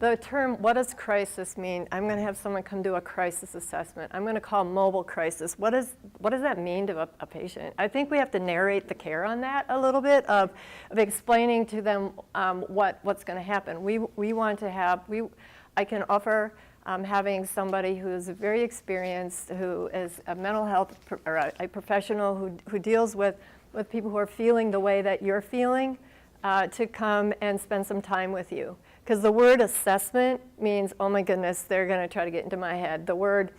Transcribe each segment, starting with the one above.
The term, what does crisis mean? I'm going to have someone come do a crisis assessment. I'm going to call mobile crisis. What does that mean to a patient? I think we have to narrate the care on that a little bit of explaining to them what's going to happen. We want to have, I can offer having somebody who's very experienced, who is a mental health or a professional who deals with people who are feeling the way that you're feeling, to come and spend some time with you. Because the word assessment means, oh my goodness, they're going to try to get into my head. The word,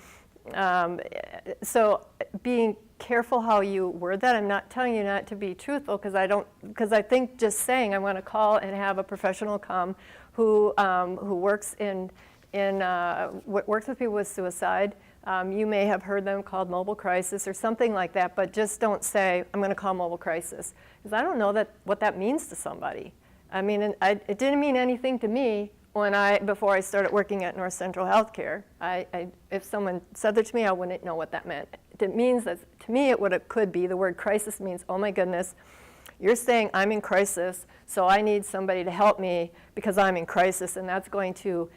so being careful how you word that. I'm not telling you not to be truthful, because I think just saying I want to call and have a professional come who works works with people with suicide. You may have heard them called mobile crisis or something like that, but just don't say, I'm going to call mobile crisis, because I don't know what that means to somebody. I mean, it didn't mean anything to me before I started working at North Central Healthcare. If someone said that to me, I wouldn't know what that meant. It means that, to me, it could be, the word crisis means, oh my goodness, you're saying I'm in crisis, so I need somebody to help me because I'm in crisis, and that's going to,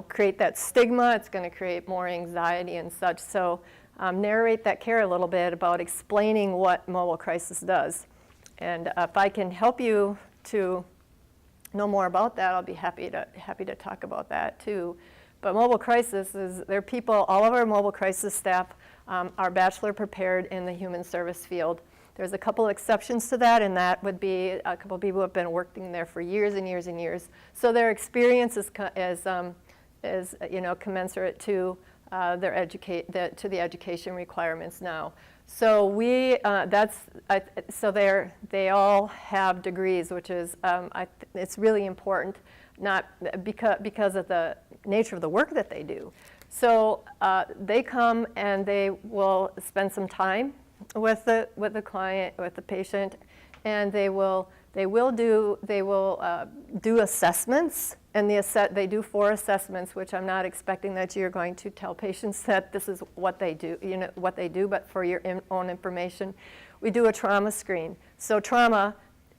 create that stigma. It's going to create more anxiety and such. So narrate that care a little bit about explaining what mobile crisis does. And if I can help you to know more about that, I'll be happy to talk about that too. But mobile crisis there are people, all of our mobile crisis staff are bachelor prepared in the human service field. There's a couple of exceptions to that, and that would be a couple of people who have been working there for years and years and years. So their experience is commensurate to to the education requirements now. So they all have degrees, which is it's really important, not because of the nature of the work that they do. So they come and they will spend some time with the client, with the patient, and they will do assessments, and they do 4 assessments, which I'm not expecting that you're going to tell patients that this is what they do, but for your own information, we do a trauma screen. So trauma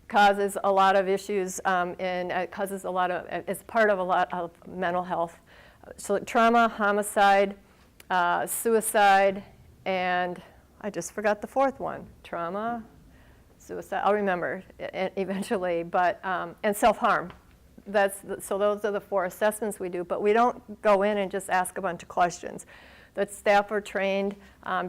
causes a lot of issues, and it causes it's part of a lot of mental health. So trauma, homicide, suicide, and I just forgot the 4th one. Trauma, suicide, I'll remember eventually, but, and self-harm. So those are the 4 assessments we do, but we don't go in and just ask a bunch of questions. The staff are trained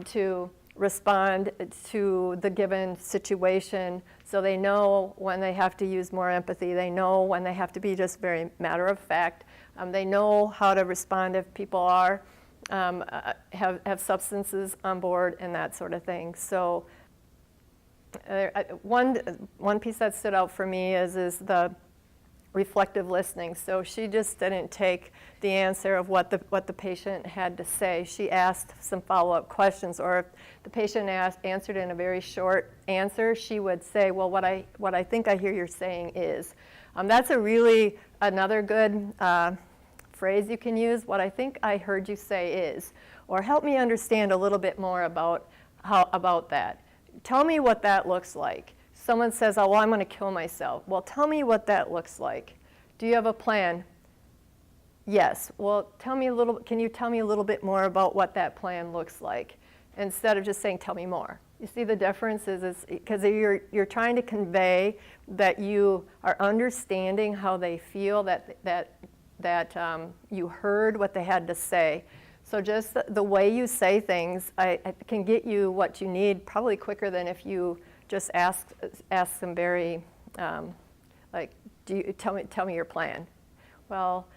to respond to the given situation, so they know when they have to use more empathy. They know when they have to be just very matter of fact. They know how to respond if people have substances on board and that sort of thing. So one piece that stood out for me is the reflective listening. So she just didn't take the answer of what the patient had to say. She asked some follow-up questions, or if the patient answered in a very short answer, she would say, well, what I think I hear you're saying is. That's another good phrase you can use. What I think I heard you say is, or help me understand a little bit more about that. Tell me what that looks like. Someone says, oh, well, I'm going to kill myself. Well, tell me what that looks like. Do you have a plan? Yes. Well, can you tell me a little bit more about what that plan looks like? Instead of just saying, tell me more. You see the difference is because you're trying to convey that you are understanding how they feel, that you heard what they had to say. So just the way you say things, I can get you what you need probably quicker than if you just ask them very, tell me your plan. Well,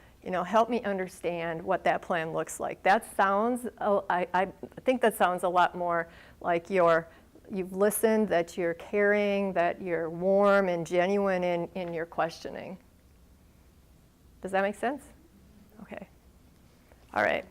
help me understand what that plan looks like. That sounds, I think that sounds a lot more like you've listened, that you're caring, that you're warm and genuine in your questioning. Does that make sense? Okay. All right.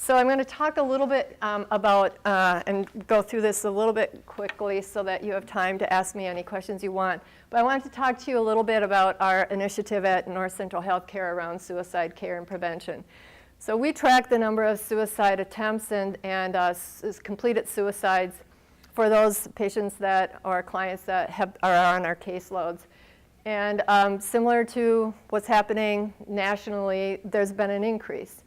So I'm going to talk a little bit about, and go through this a little bit quickly so that you have time to ask me any questions you want. But I wanted to talk to you a little bit about our initiative at North Central Healthcare around suicide care and prevention. So we track the number of suicide attempts and completed suicides for those patients or clients that are on our caseloads. And similar to what's happening nationally, there's been an increase.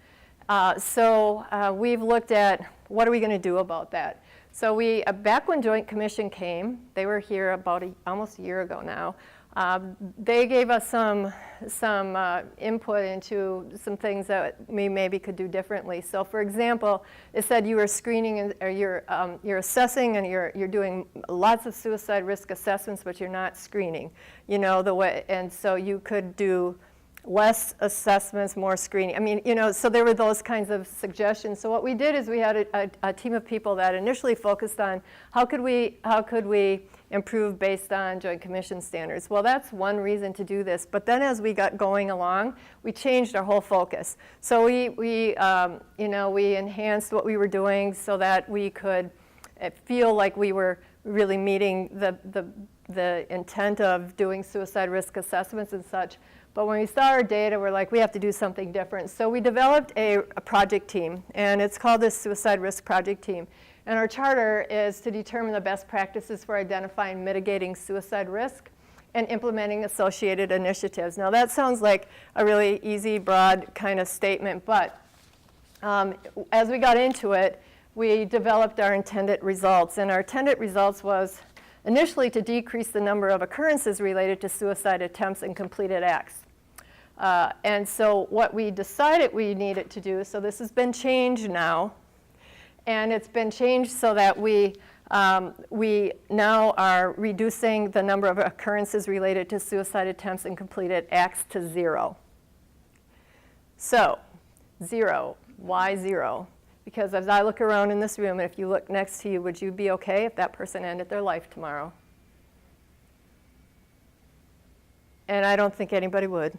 So we've looked at what are we going to do about that. So back when Joint Commission came, they were here about almost a year ago now. They gave us some input into some things that we maybe could do differently. So, for example, it said you were screening, or you're assessing, and you're doing lots of suicide risk assessments, but you're not screening. You know the way, and so you could do less assessments, more screening. I mean, you know, so there were those kinds of suggestions. So what we did is we had a team of people that initially focused on how could we improve based on Joint Commission standards. Well, that's one reason to do this. But then as we got going along, we changed our whole focus. So we enhanced what we were doing so that we could feel like we were really meeting the intent of doing suicide risk assessments and such. But when we saw our data, we're like, we have to do something different. So we developed a project team, and it's called the Suicide Risk Project Team. And our charter is to determine the best practices for identifying and mitigating suicide risk and implementing associated initiatives. Now that sounds like a really easy, broad kind of statement, but as we got into it, we developed our intended results. And our intended results was initially to decrease the number of occurrences related to suicide attempts and completed acts. And so what we decided we needed to do, so this has been changed now, and it's been changed so that we now are reducing the number of occurrences related to suicide attempts and completed acts to 0. So 0, why 0? Because as I look around in this room, and if you look next to you, would you be okay if that person ended their life tomorrow? And I don't think anybody would.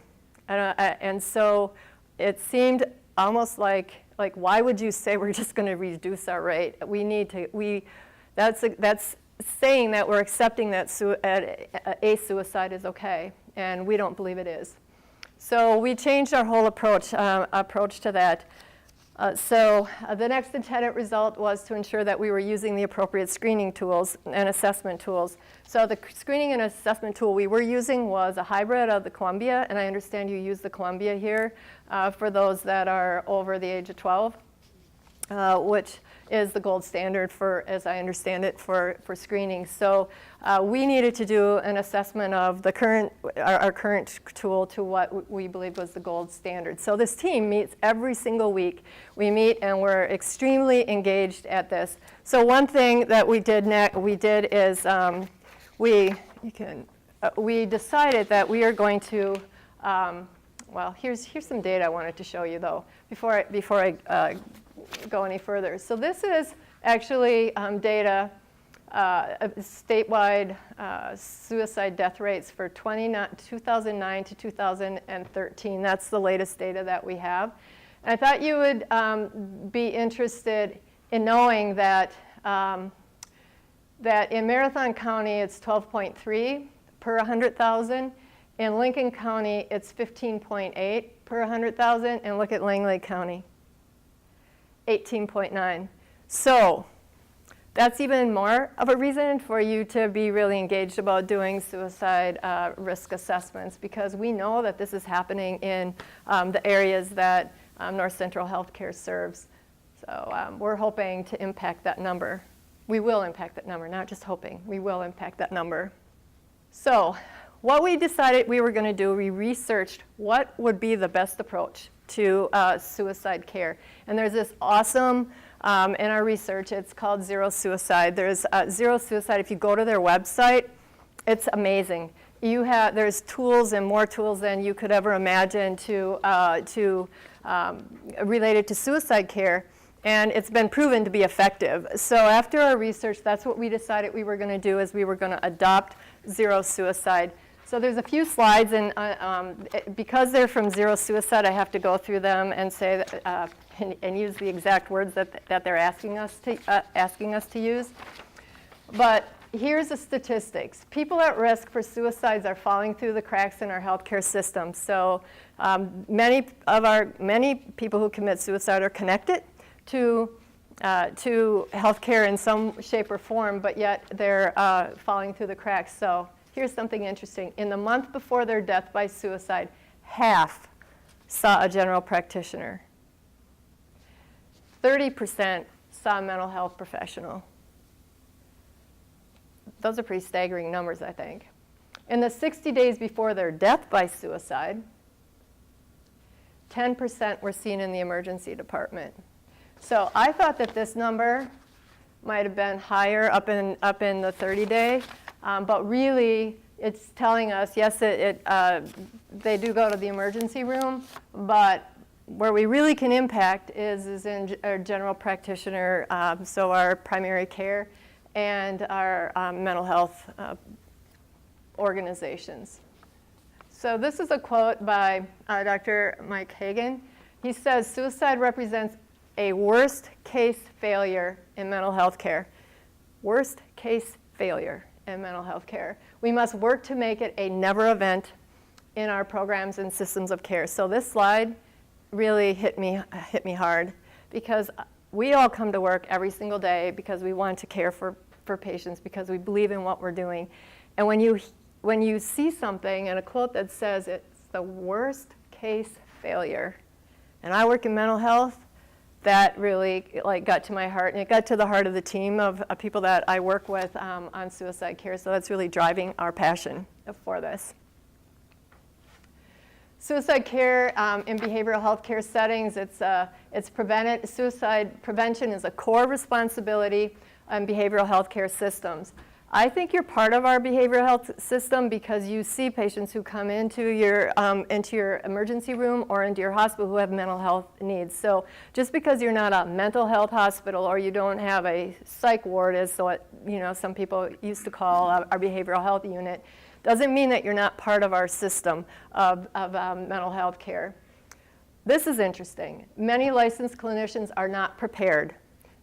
And so it seemed almost like why would you say we're just going to reduce our rate? That's saying that we're accepting that a suicide is okay, and we don't believe it is. So we changed our whole approach to that. So the next intended result was to ensure that we were using the appropriate screening tools and assessment tools. So the screening and assessment tool we were using was a hybrid of the Columbia, and I understand you use the Columbia here for those that are over the age of 12, which is the gold standard for, as I understand it, for screening. So we needed to do an assessment of our current tool to what we believe was the gold standard. So this team meets every single week. We meet and we're extremely engaged at this. So one thing that we did is we decided that we are going to, well, here's some data I wanted to show you though before I go any further. So this is actually data, statewide suicide death rates for 2009 to 2013. That's the latest data that we have. And I thought you would be interested in knowing that that in Marathon County it's 12.3 per 100,000. In Lincoln County it's 15.8 per 100,000. And look at Langley County, 18.9. So that's even more of a reason for you to be really engaged about doing suicide risk assessments, because we know that this is happening in the areas that North Central Healthcare serves. So we're hoping to impact that number. We will impact that number, not just hoping. We will impact that number. So what we decided we were going to do, we researched what would be the best approach to suicide care. And there's this awesome, in our research, it's called Zero Suicide. There's Zero Suicide. If you go to their website, it's amazing. There's tools and more tools than you could ever imagine related to suicide care. And it's been proven to be effective. So after our research, that's what we decided we were going to do, is we were going to adopt Zero Suicide. So there's a few slides, and because they're from Zero Suicide, I have to go through them and say and use the exact words that they're asking us to use. But here's the statistics. People at risk for suicides are falling through the cracks in our healthcare system. So many people who commit suicide are connected to healthcare in some shape or form, but yet they're falling through the cracks. So here's something interesting. In the month before their death by suicide, half saw a general practitioner. 30% saw a mental health professional. Those are pretty staggering numbers, I think. In the 60 days before their death by suicide, 10% were seen in the emergency department. So I thought that this number might have been higher up in the 30-day, but really it's telling us, yes, they do go to the emergency room, but where we really can impact is in our general practitioner, so our primary care and our mental health organizations. So this is a quote by Dr. Mike Hagan. He says, suicide represents a worst case failure in mental health care. Worst case failure in mental health care. We must work to make it a never event in our programs and systems of care. So this slide really hit me hard, because we all come to work every single day because we want to care for patients, because we believe in what we're doing. And when you see something and a quote that says it's the worst case failure, and I work in mental health, that really got to my heart, and it got to the heart of the team of people that I work with on suicide care. So that's really driving our passion for this. Suicide care in behavioral health care settings, suicide prevention is a core responsibility in behavioral health care systems. I think you're part of our behavioral health system because you see patients who come into your emergency room or into your hospital who have mental health needs. So just because you're not a mental health hospital or you don't have a psych ward, as some people used to call our behavioral health unit, doesn't mean that you're not part of our system of mental health care. This is interesting. Many licensed clinicians are not prepared.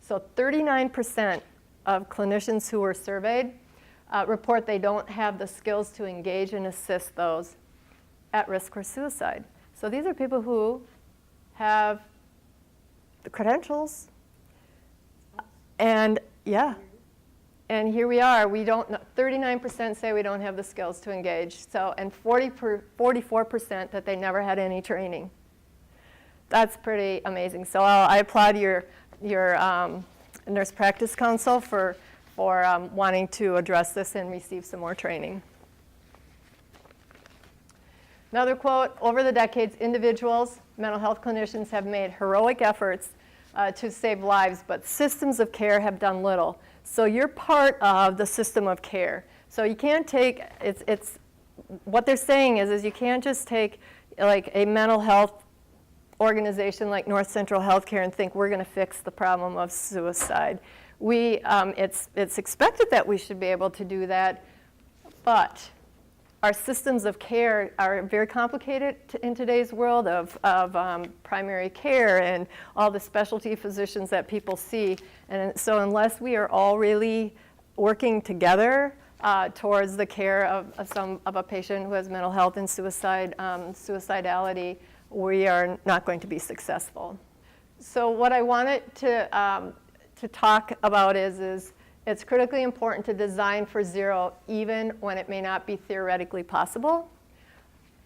So 39% of clinicians who were surveyed report they don't have the skills to engage and assist those at risk for suicide. So these are people who have the credentials. And yeah. And here we are, 39% say we don't have the skills to engage, and 44% that they never had any training. That's pretty amazing. So I applaud your Nurse Practice Council for wanting to address this and receive some more training. Another quote, over the decades, individuals, mental health clinicians have made heroic efforts to save lives, but systems of care have done little. So you're part of the system of care. So you can't take, what they're saying is you can't just take like a mental health organization like North Central Healthcare and think we're going to fix the problem of suicide. It's expected that we should be able to do that, but our systems of care are very complicated in today's world of primary care and all the specialty physicians that people see. And so unless we are all really working together towards the care of a patient who has mental health and suicidality, we are not going to be successful. So what I wanted to talk about is it's critically important to design for zero even when it may not be theoretically possible.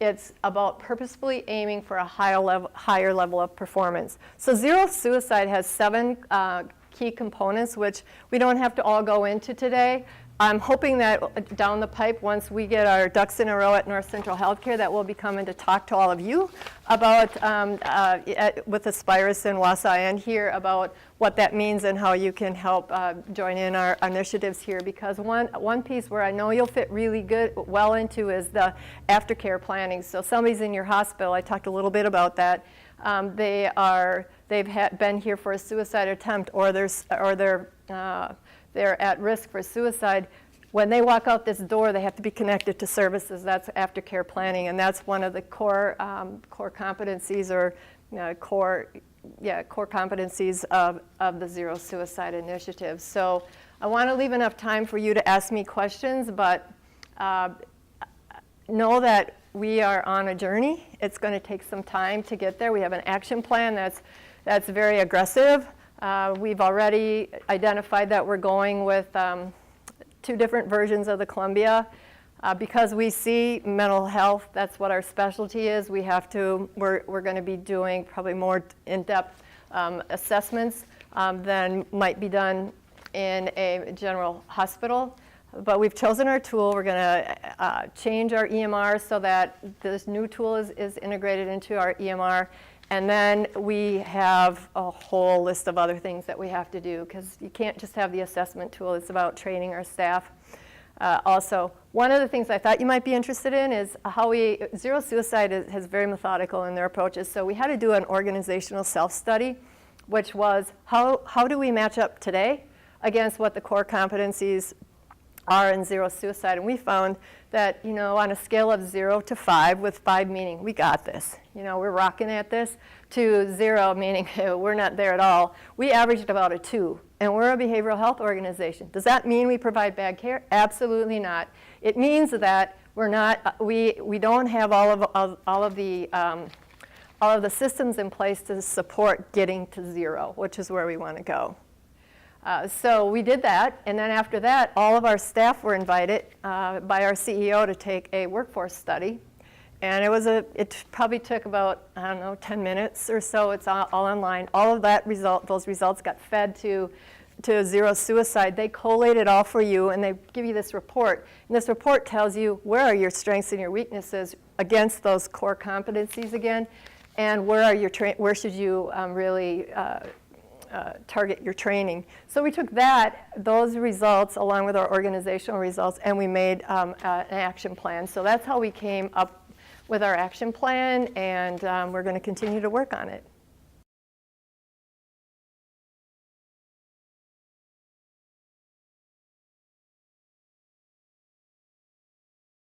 It's about purposefully aiming for a higher level of performance. So zero suicide has 7 key components, which we don't have to all go into today. I'm hoping that down the pipe, once we get our ducks in a row at North Central Healthcare, that we'll be coming to talk to all of you about, with Aspirus and WASA and here about what that means and how you can help join in our initiatives here. Because one piece where I know you'll fit really well into is the aftercare planning. So somebody's in your hospital, I talked a little bit about that. They've been here for a suicide attempt, or they're at risk for suicide. When they walk out this door, they have to be connected to services. That's aftercare planning, and that's one of the core competencies or core competencies of the Zero Suicide Initiative. So I want to leave enough time for you to ask me questions, but know that we are on a journey. It's going to take some time to get there. We have an action plan that's very aggressive. We've already identified that we're going with 2 different versions of the Columbia Because we see mental health, that's what our specialty is, we're going to be doing probably more in-depth assessments than might be done in a general hospital. But we've chosen our tool. We're going to change our EMR so that this new tool is integrated into our EMR. And then we have a whole list of other things that we have to do, because you can't just have the assessment tool. It's about training our staff. Also, one of the things I thought you might be interested in is how Zero Suicide is very methodical in their approaches. So we had to do an organizational self-study, which was how do we match up today against what the core competencies are in Zero Suicide. And we found that, on a scale of 0 to 5, with 5 meaning we got this, we're rocking at this, to 0 meaning we're not there at all, we averaged about a 2. And we're a behavioral health organization. Does that mean we provide bad care? Absolutely not. It means that we don't have all of the systems in place to support getting to 0, which is where we want to go. So we did that, and then after that, all of our staff were invited by our CEO to take a workforce study. And it probably took about, 10 minutes or so. It's all online. All of those results got fed to Zero Suicide. They collate it all for you, and they give you this report. And this report tells you where are your strengths and your weaknesses against those core competencies again, and where should you really target your training. So we took those results along with our organizational results, and we made an action plan. So that's how we came up with our action plan, and we're going to continue to work on it.